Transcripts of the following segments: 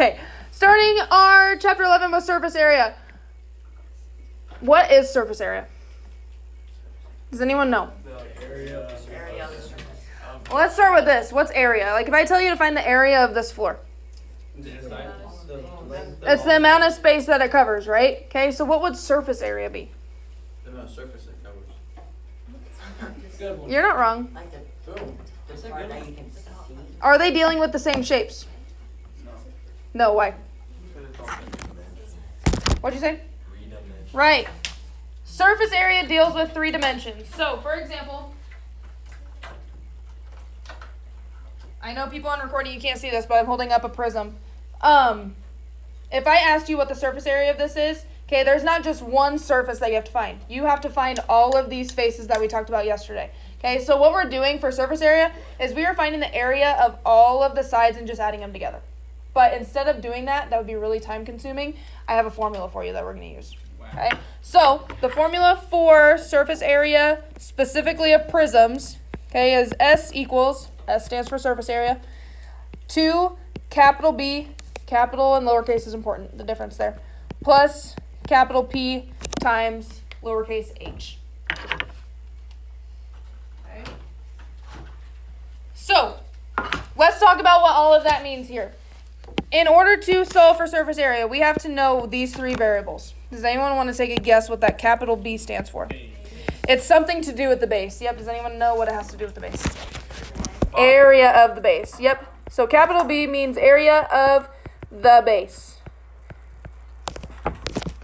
Okay, starting our chapter 11 with surface area. What is surface area? Does anyone know? Area. Well, let's start with this. What's area? Like if I tell you to find the area of this floor. It's the amount of space that it covers, right? Okay, so what would surface area be? The amount of surface it covers. You're not wrong. Like the part that you can see. Are they dealing with the same shapes? No, why? What'd you say? 3 dimensions. Right. Surface area deals with 3 dimensions. So, for example, I know people on recording, you can't see this, but I'm holding up a prism. If I asked you what the surface area of this is, okay, there's not just one surface that you have to find. You have to find all of these faces that we talked about yesterday. Okay, so what we're doing for surface area is we are finding the area of all of the sides and just adding them together. But instead of doing that, that would be really time consuming. I have a formula for you that we're going to use. Okay, so the formula for surface area, specifically of prisms, okay, is S stands for surface area, 2 capital B, capital and lowercase is important, the difference there, plus capital P times lowercase h. Okay. So, let's talk about what all of that means here. In order to solve for surface area, we have to know these 3 variables. Does anyone want to take a guess what that capital B stands for? It's something to do with the base. Yep, does anyone know what it has to do with the base? Area of the base. Yep. So capital B means area of the base.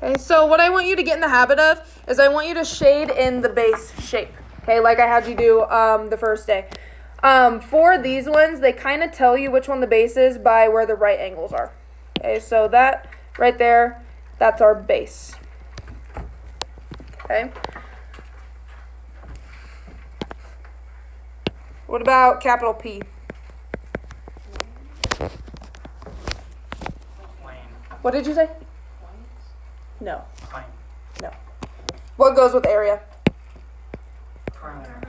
Okay, so what I want you to get in the habit of is I want you to shade in the base shape. Okay, like I had you do the first day. For these ones, they kind of tell you which one the base is by where the right angles are. Okay, so that right there, that's our base. Okay. What about capital P? What did you say? No. No. What goes with area?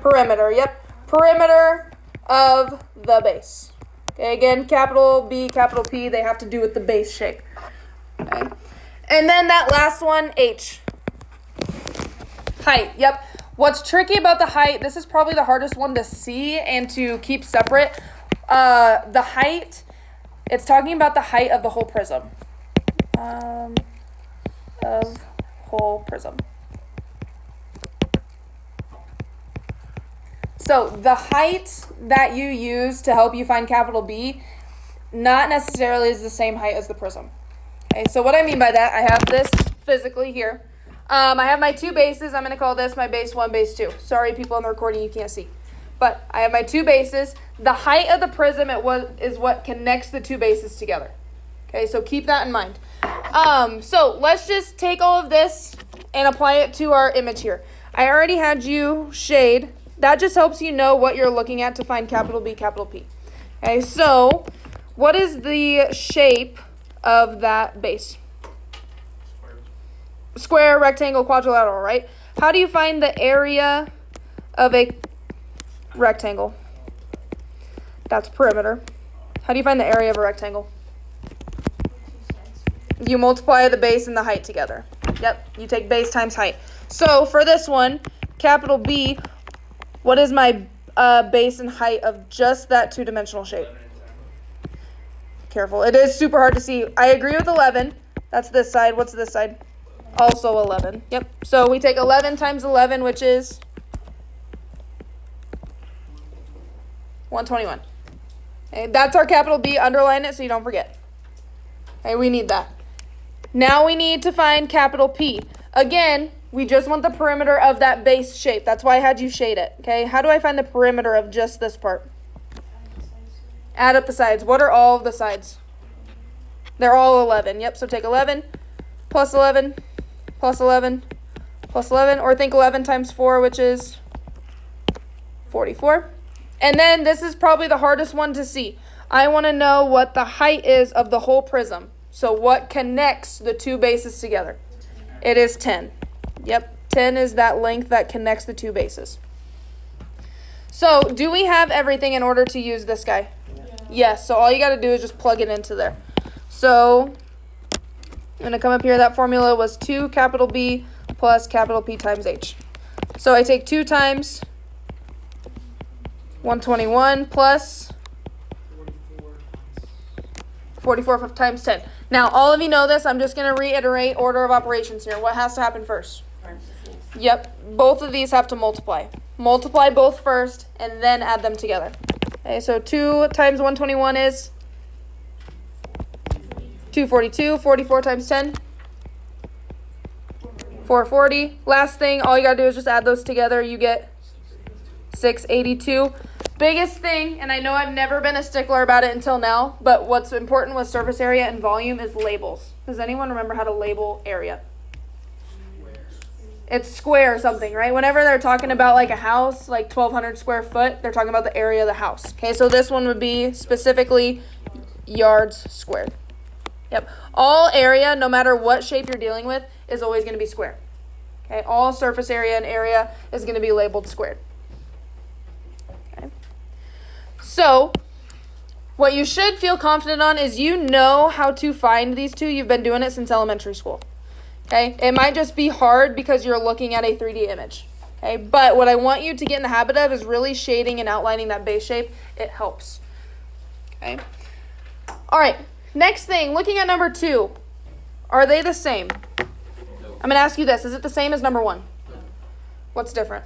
Perimeter, yep. Perimeter of the base. Okay, again, capital B, capital P, they have to do with the base shape. Okay. And then that last one, H. Height, yep. What's tricky about the height, this is probably the hardest one to see and to keep separate. The height, it's talking about the height of the whole prism. Of whole prism. So the height that you use to help you find capital B not necessarily is the same height as the prism. Okay, so what I mean by that, I have this physically here. I have my 2 bases. I'm going to call this my base 1, base 2. Sorry, people on the recording, you can't see. But I have my 2 bases. The height of the prism is what connects the 2 bases together. Okay, so keep that in mind. So let's just take all of this and apply it to our image here. I already had you shade. That just helps you know what you're looking at to find capital B, capital P. Okay, so what is the shape of that base? Square, rectangle, quadrilateral, right? How do you find the area of a rectangle? That's perimeter. How do you find the area of a rectangle? You multiply the base and the height together. Yep, you take base times height. So for this one, capital B, what is my base and height of just that 2-dimensional shape? Careful, it is super hard to see. I agree with 11. That's this side. What's this side? Also 11. Yep, so we take 11 times 11, which is 121. Okay, that's our capital B. Underline it so you don't forget. Okay, we need that. Now we need to find capital P. Again, we just want the perimeter of that base shape. That's why I had you shade it. Okay, how do I find the perimeter of just this part? Add up the sides. What are all of the sides? They're all 11. Yep, so take 11 plus 11 plus 11 plus 11, or think 11 times 4, which is 44. And then this is probably the hardest one to see. I want to know what the height is of the whole prism. So what connects the 2 bases together? It is 10. Yep, 10 is that length that connects the 2 bases. So do we have everything in order to use this guy? Yeah. Yes, so all you got to do is just plug it into there. So I'm going to come up here. That formula was 2 capital B plus capital P times H. So I take 2 times 121 plus 44 times 10. Now, all of you know this. I'm just going to reiterate order of operations here. What has to happen first? Yep, both of these have to multiply. Multiply both first and then add them together. Okay, so 2 times 121 is 242. 44 times 10? 440. Last thing, all you got to do is just add those together. You get 682. Biggest thing, and I know I've never been a stickler about it until now, but what's important with surface area and volume is labels. Does anyone remember how to label area? It's square something, right? Whenever they're talking about like a house, like 1,200 square foot, they're talking about the area of the house. Okay, so this one would be specifically yards squared. Yep. All area, no matter what shape you're dealing with, is always going to be square. Okay, all surface area and area is going to be labeled squared. Okay. So, what you should feel confident on is you know how to find these two. You've been doing it since elementary school. Okay, it might just be hard because you're looking at a 3D image. Okay, but what I want you to get in the habit of is really shading and outlining that base shape. It helps. Okay. All right, next thing, looking at number 2. Are they the same? I'm going to ask you this. Is it the same as number 1? What's different?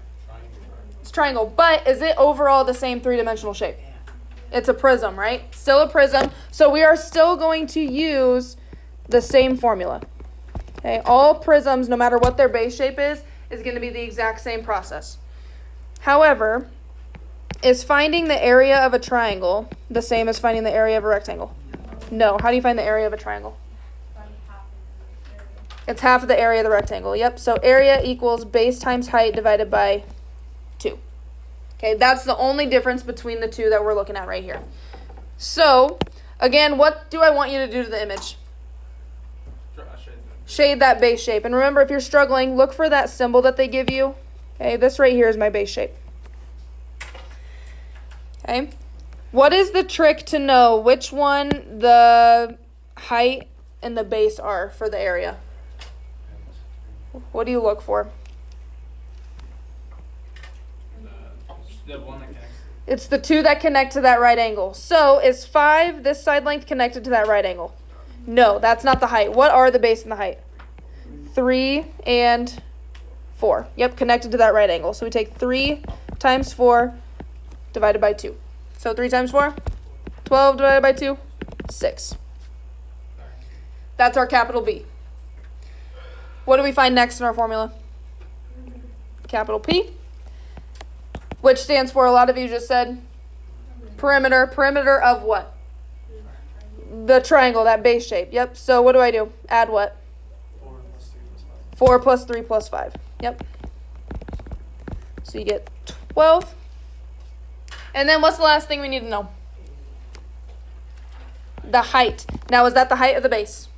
It's triangle, but is it overall the same 3-dimensional shape? It's a prism, right? Still a prism. So we are still going to use the same formula. Okay, all prisms, no matter what their base shape is going to be the exact same process. However, is finding the area of a triangle the same as finding the area of a rectangle? No. How do you find the area of a triangle? It's half of the area of the rectangle. Yep. So area equals base times height divided by 2. Okay, that's the only difference between the two that we're looking at right here. So, again, what do I want you to do to the image? Shade that base shape. And remember, if you're struggling, look for that symbol that they give you. Okay, this right here is my base shape. Okay. What is the trick to know which one the height and the base are for the area? What do you look for? The one that connects. It's the 2 that connect to that right angle. So is 5, this side length, connected to that right angle? No, that's not the height. What are the base and the height? 3 and 4. Yep, connected to that right angle. So we take 3 times 4 divided by 2. So 3 times 4, 12 divided by 2, 6. That's our capital B. What do we find next in our formula? Capital P, which stands for, a lot of you just said, perimeter. Perimeter of what? The triangle, that base shape. Yep. So what do I do? Add what? 4 plus 3 plus 5. Yep. So you get 12. And then what's the last thing we need to know? The height. Now, is that the height of the base?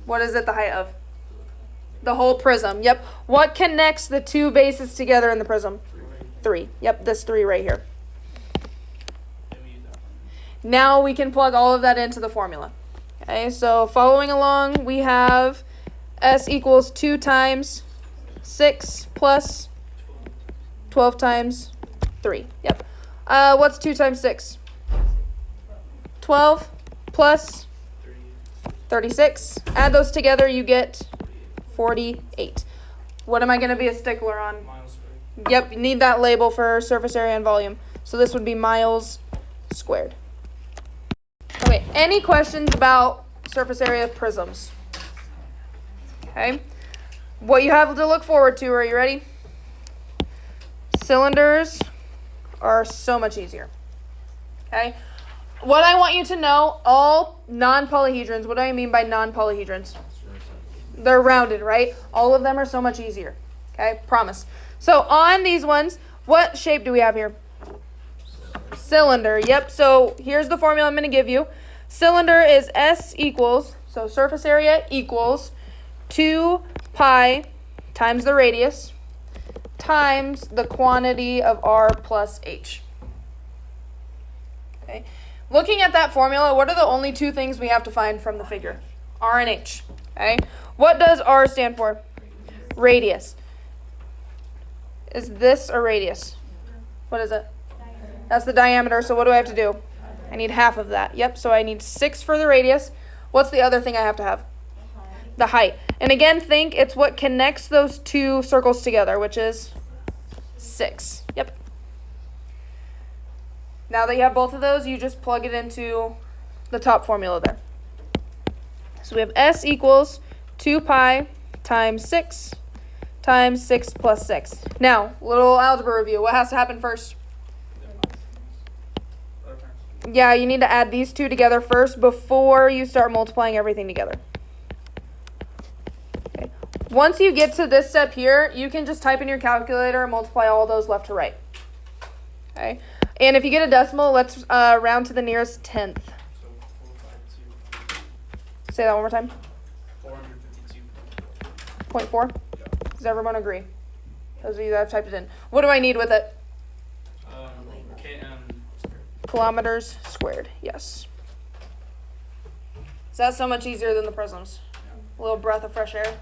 What is it the height of? The whole prism. Yep. What connects the 2 bases together in the prism? 3. Yep, this 3 right here. Now we can plug all of that into the formula. Okay, so following along, we have S equals 2 times 6 plus 12 times 3. Yep. What's 2 times 6? 12 plus 36. Add those together, you get 48. What am I going to be a stickler on? Yep, you need that label for surface area and volume. So this would be miles squared. Okay, any questions about surface area of prisms? Okay. What you have to look forward to, are you ready? Cylinders are so much easier. Okay. What I want you to know, all non-polyhedrons, what do I mean by non-polyhedrons? They're rounded, right? All of them are so much easier. Okay, promise. So on these ones, what shape do we have here? Cylinder. Yep, so here's the formula I'm going to give you. Cylinder is S equals, so surface area equals 2 pi times the radius times the quantity of R plus H. Okay. Looking at that formula, what are the only two things we have to find from the figure? R and H. Okay. What does R stand for? Radius. Is this a radius? What is it? That's the diameter. So what do I have to do? I need half of that. Yep. So I need 6 for the radius. What's the other thing I have to have? The height. And again, think it's what connects those two circles together, which is 6. Yep. Now that you have both of those, you just plug it into the top formula there. So we have S equals 2 pi times 6 times 6 plus 6. Now, little algebra review. What has to happen first? Yeah, you need to add these two together first before you start multiplying everything together. Okay. Once you get to this step here, you can just type in your calculator and multiply all those left to right. Okay. And if you get a decimal, let's round to the nearest tenth. So 452. Say that one more time. 452. 0.4? Yeah. Does everyone agree? Those of you that have typed it in. What do I need with it? Kilometers squared, yes. So that's so much easier than the prisms. A little breath of fresh air.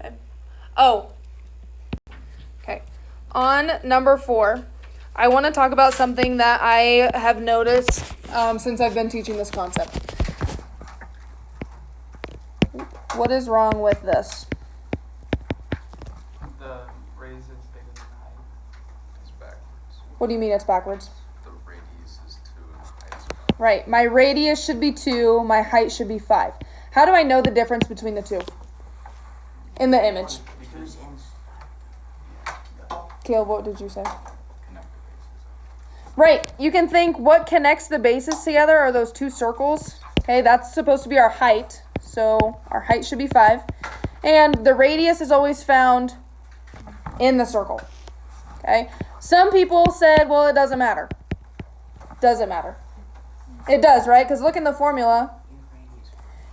Okay. Oh. Okay. On number 4, I want to talk about something that I have noticed since I've been teaching this concept. What is wrong with this? The raise is bigger than the height. It's backwards. What do you mean it's backwards? The radius is 2 and the height is 5. Right. My radius should be 2. My height should be 5. How do I know the difference between the two? In the image. Who's in? Caleb, what did you say? Connect the bases. Right. You can think what connects the bases together are those two circles. Okay, that's supposed to be our height. So our height should be 5. And the radius is always found in the circle. Okay. Some people said, well, it doesn't matter. Doesn't matter. It does, right? Because look in the formula.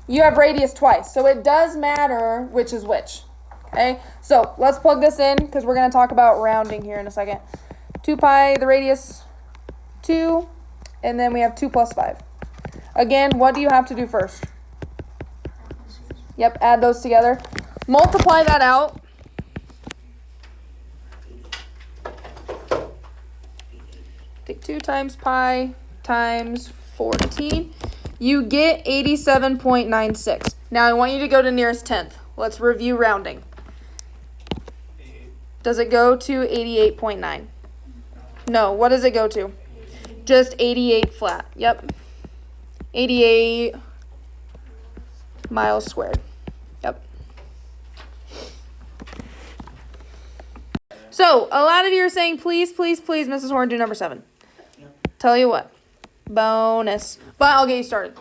You have radius twice. So it does matter which is which. Okay. So let's plug this in because we're going to talk about rounding here in a second. 2 pi, the radius, 2. And then we have 2 plus 5. Again, what do you have to do first? Yep, add those together. Multiply that out. Take 2 times pi times 14. You get 87.96. Now I want you to go to nearest tenth. Let's review rounding. Does it go to 88.9? No, what does it go to? Just 88 flat. Yep. 88 miles squared. Yep. So, a lot of you are saying, please, please, please, Mrs. Horn, do number 7. Tell you what. Bonus. But I'll get you started.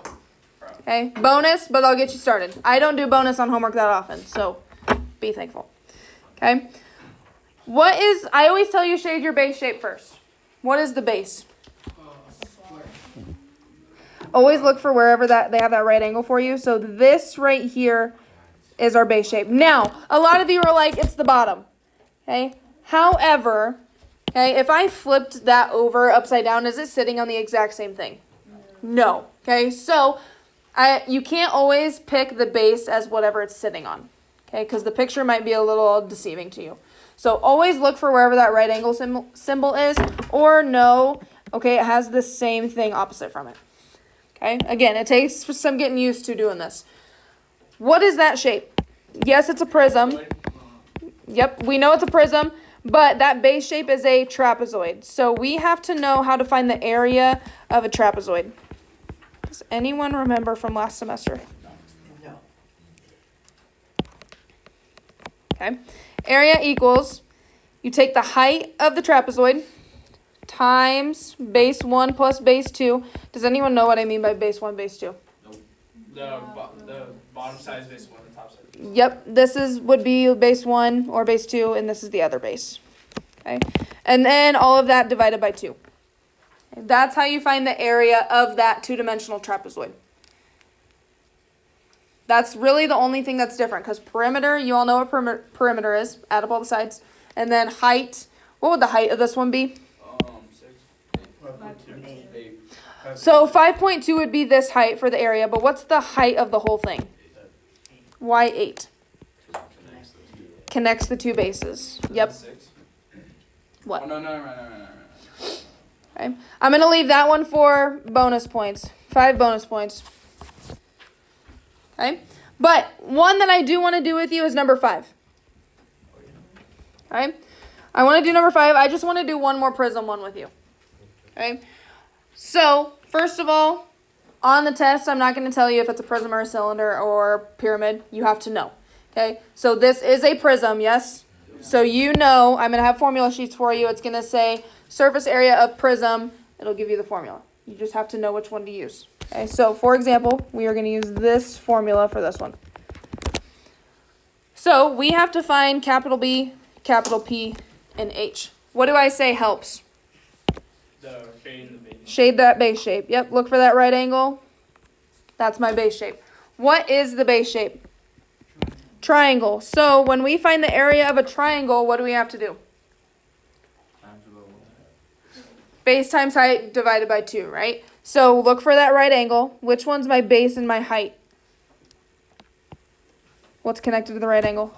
Okay? Bonus, but I'll get you started. I don't do bonus on homework that often, so be thankful. Okay? I always tell you shade your base shape first. What is the base? Always look for wherever that they have that right angle for you. So this right here is our base shape. Now, a lot of you are like, it's the bottom. Okay? However, okay, if I flipped that over upside down, is it sitting on the exact same thing? No. Okay? So you can't always pick the base as whatever it's sitting on. Okay? Because the picture might be a little deceiving to you. So always look for wherever that right angle symbol is, or no, okay, it has the same thing opposite from it. Okay, again, it takes some getting used to doing this. What is that shape? Yes, it's a prism. Yep, we know it's a prism, but that base shape is a trapezoid. So we have to know how to find the area of a trapezoid. Does anyone remember from last semester? No. Okay. Area equals, you take the height of the trapezoid times base 1 plus base 2. Does anyone know what I mean by base 1, base 2? The bottom side is base 1, the top side is base 2. Yep, this would be base 1 or base 2, and this is the other base. Okay, and then all of that divided by 2. That's how you find the area of that two-dimensional trapezoid. That's really the only thing that's different, because perimeter, you all know what perimeter is. Add up all the sides. And then height, what would the height of this one be? 6. 8. So 5.2 would be this height for the area, but what's the height of the whole thing? Why 8? Connects the two bases. Yep. 6. What? Oh, no. Okay. I'm going to leave that one for bonus points. 5 bonus points. Okay. But one that I do want to do with you is number 5. Okay. I want to do number 5. I just want to do one more prism one with you. Okay. So, first of all, on the test, I'm not going to tell you if it's a prism or a cylinder or pyramid. You have to know. Okay. So this is a prism, yes? So you know, I'm going to have formula sheets for you. It's going to say surface area of prism. It'll give you the formula. You just have to know which one to use. Okay, so for example, we are going to use this formula for this one. So we have to find capital B, capital P, and H. What do I say helps? The shade and the base. Shade that base shape. Yep, look for that right angle. That's my base shape. What is the base shape? Triangle. So when we find the area of a triangle, what do we have to do? Base times height divided by 2, right? So look for that right angle. Which one's my base and my height? What's connected to the right angle?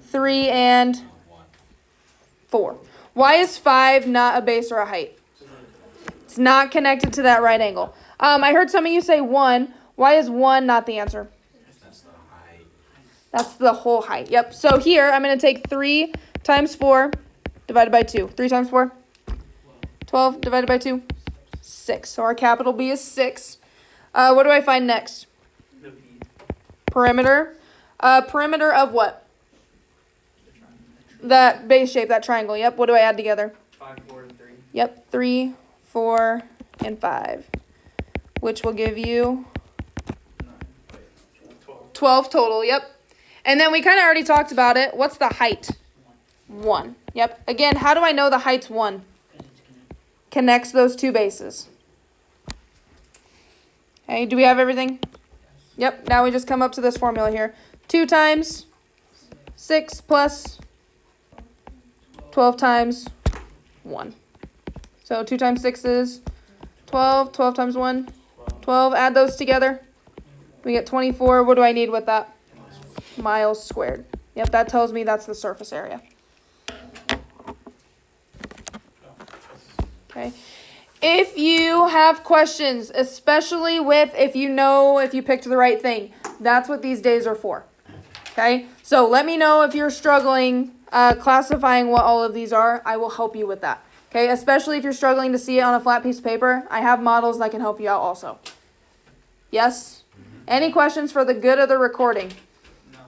3 and 4. Why is 5 not a base or a height? It's not connected to that right angle. I heard some of you say 1. Why is 1 not the answer? That's the height. That's the whole height. Yep. So here I'm going to take 3 times 4 divided by 2. 3 times 4? 12 divided by 2? 6. So our capital B is 6. What do I find next? The P. Perimeter. Perimeter of what? That base shape, that triangle. Yep. What do I add together? 5, 4, and 3. Yep. 3, 4, and 5. Which will give you 12. 12 total. Yep. And then we kind of already talked about it. What's the height? 1. Yep. Again, how do I know the height's 1? Connects those two bases. Okay, do we have everything? Yep, now we just come up to this formula here. 2 times 6 plus 12 times 1. So 2 times 6 is 12. 12 times 1, 12. Add those together. We get 24. What do I need with that? Miles squared. Yep, that tells me that's the surface area. Okay. If you have questions, especially with if you picked the right thing, that's what these days are for. Okay. So let me know if you're struggling classifying what all of these are. I will help you with that. Okay. Especially if you're struggling to see it on a flat piece of paper, I have models that can help you out also. Yes? Any questions for the good of the recording? No.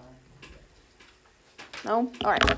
No? All right.